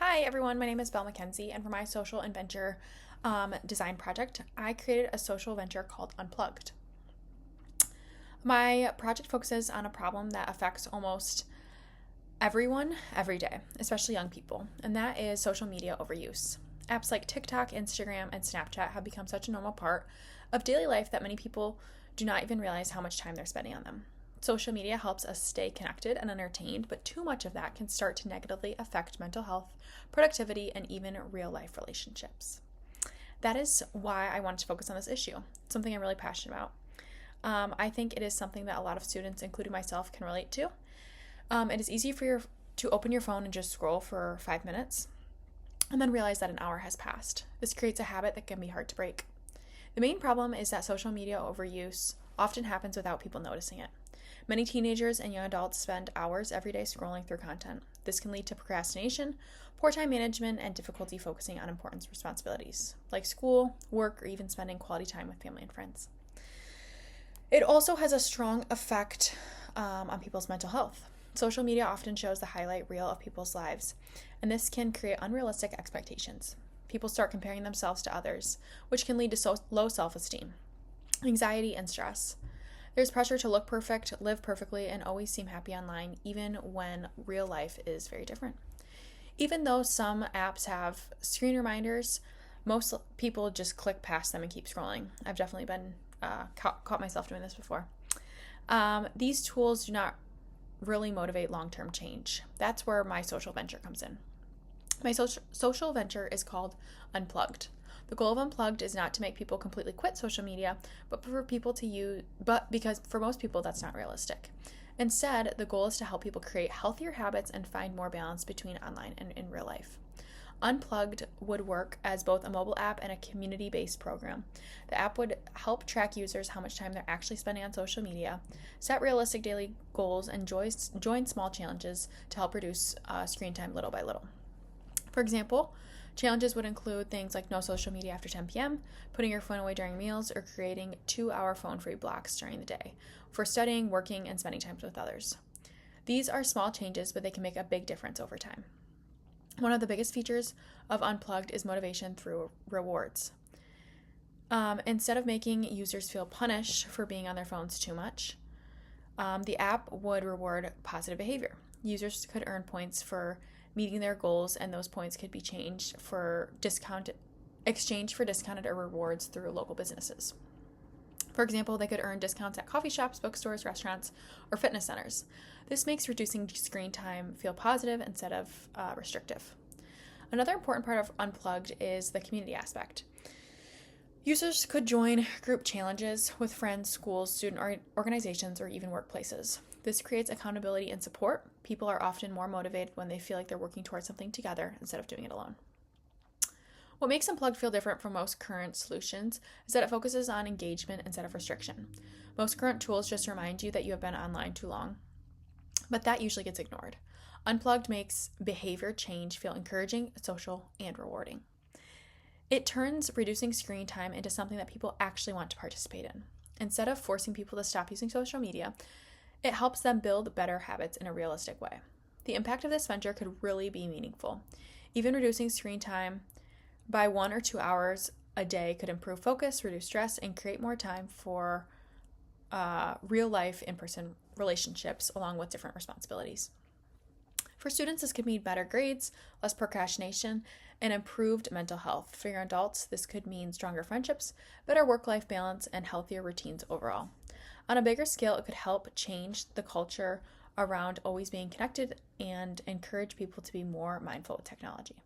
Hi everyone, my name is Belle McKenzie, and for my social and venture design project, I created a social venture called Unplugged. My project focuses on a problem that affects almost everyone every day, especially young people, and that is social media overuse. Apps like TikTok, Instagram, and Snapchat have become such a normal part of daily life that many people do not even realize how much time they're spending on them. Social media helps us stay connected and entertained, but too much of that can start to negatively affect mental health, productivity, and even real life relationships. That is why I wanted to focus on this issue, something I'm really passionate about. I think it is something that a lot of students, including myself, can relate to. It is easy to open your phone and just scroll for 5 minutes and then realize that an hour has passed. This creates a habit that can be hard to break. The main problem is that social media overuse often happens without people noticing it. Many teenagers and young adults spend hours every day scrolling through content. This can lead to procrastination, poor time management, and difficulty focusing on important responsibilities like school, work, or even spending quality time with family and friends. It also has a strong effect on people's mental health. Social media often shows the highlight reel of people's lives, and this can create unrealistic expectations. People start comparing themselves to others, which can lead to low self esteem, anxiety, and stress. There's pressure to look perfect, live perfectly, and always seem happy online, even when real life is very different. Even though some apps have screen reminders, most people just click past them and keep scrolling. I've definitely been caught myself doing this before. These tools do not really motivate long-term change. That's where my social venture comes in. My social venture is called Unplugged. The goal of Unplugged is not to make people completely quit social media, but because for most people that's not realistic. Instead, the goal is to help people create healthier habits and find more balance between online and in real life. Unplugged would work as both a mobile app and a community-based program. The app would help track users how much time they're actually spending on social media, set realistic daily goals, and join small challenges to help reduce screen time little by little. For example, challenges would include things like no social media after 10 p.m., putting your phone away during meals, or creating 2-hour phone-free blocks during the day for studying, working, and spending time with others. These are small changes, but they can make a big difference over time. One of the biggest features of Unplugged is motivation through rewards. Instead of making users feel punished for being on their phones too much, the app would reward positive behavior. Users could earn points for meeting their goals, and those points could be exchanged for discounted or rewards through local businesses. For example, they could earn discounts at coffee shops, bookstores, restaurants, or fitness centers. This makes reducing screen time feel positive instead of restrictive. Another important part of Unplugged is the community aspect. Users could join group challenges with friends, schools, student organizations, or even workplaces. This creates accountability and support. People are often more motivated when they feel like they're working towards something together instead of doing it alone. What makes Unplugged feel different from most current solutions is that it focuses on engagement instead of restriction. Most current tools just remind you that you have been online too long, but that usually gets ignored. Unplugged makes behavior change feel encouraging, social, and rewarding. It turns reducing screen time into something that people actually want to participate in. Instead of forcing people to stop using social media, it helps them build better habits in a realistic way. The impact of this venture could really be meaningful. Even reducing screen time by 1 or 2 hours a day could improve focus, reduce stress, and create more time for real life in-person relationships along with different responsibilities. For students, this could mean better grades, less procrastination, and improved mental health. For young adults, this could mean stronger friendships, better work-life balance, and healthier routines overall. On a bigger scale, it could help change the culture around always being connected and encourage people to be more mindful of technology.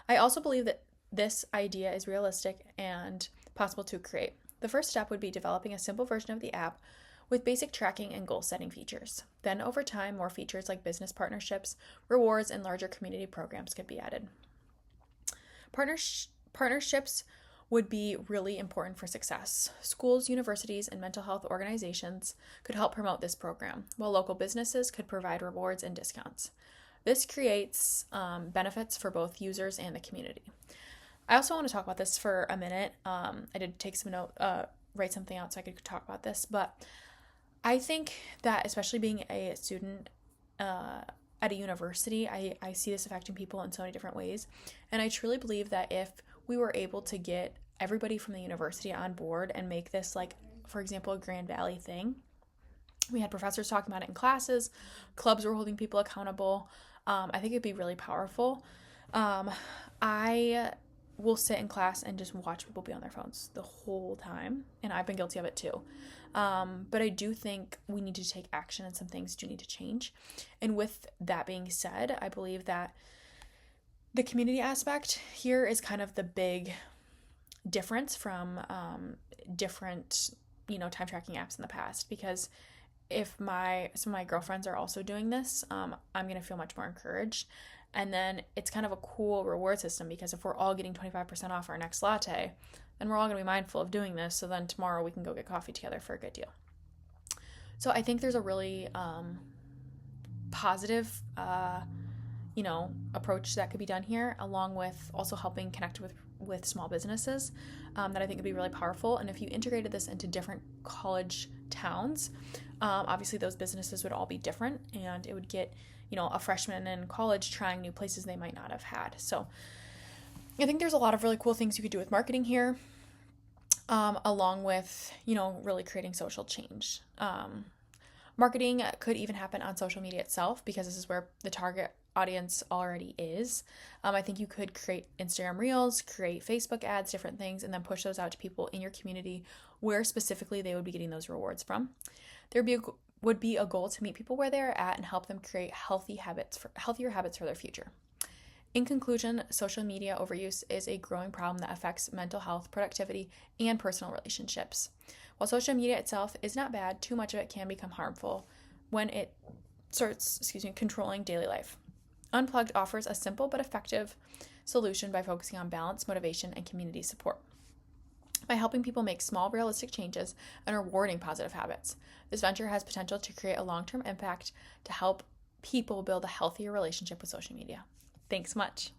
I also believe that this idea is realistic and possible to create. The first step would be developing a simple version of the app with basic tracking and goal setting features. Then, over time, more features like business partnerships, rewards, and larger community programs could be added. Partnerships would be really important for success. Schools, universities, and mental health organizations could help promote this program, while local businesses could provide rewards and discounts. This creates benefits for both users and the community. I also want to talk about this for a minute. I did take some write something out so I could talk about this, but I think that especially being a student at a university, I see this affecting people in so many different ways. And I truly believe that if we were able to get everybody from the university on board and make this, like, for example, a Grand Valley thing, we had professors talking about it in classes, clubs were holding people accountable. I think it'd be really powerful. I will sit in class and just watch people be on their phones the whole time, and I've been guilty of it too. But I do think we need to take action, and some things do need to change. And with that being said, I believe that the community aspect here is kind of the big difference from different, time tracking apps in the past, because if some of my girlfriends are also doing this, I'm going to feel much more encouraged. And then it's kind of a cool reward system, because if we're all getting 25% off our next latte, then we're all going to be mindful of doing this. So then tomorrow we can go get coffee together for a good deal. So I think there's a really positive, approach that could be done here, along with also helping connect with small businesses that I think would be really powerful. And if you integrated this into different college towns, obviously those businesses would all be different, and it would get, a freshman in college trying new places they might not have had. So I think there's a lot of really cool things you could do with marketing here, along with, really creating social change. Marketing could even happen on social media itself, because this is where the target audience already is. I think you could create Instagram Reels, create Facebook ads, different things, and then push those out to people in your community where specifically they would be getting those rewards from. There would be a goal to meet people where they're at and help them create healthier habits for their future. In conclusion, social media overuse is a growing problem that affects mental health, productivity, and personal relationships. While social media itself is not bad, too much of it can become harmful when it starts, controlling daily life. Unplugged offers a simple but effective solution by focusing on balance, motivation, and community support. By helping people make small, realistic changes and rewarding positive habits, this venture has potential to create a long-term impact to help people build a healthier relationship with social media. Thanks much.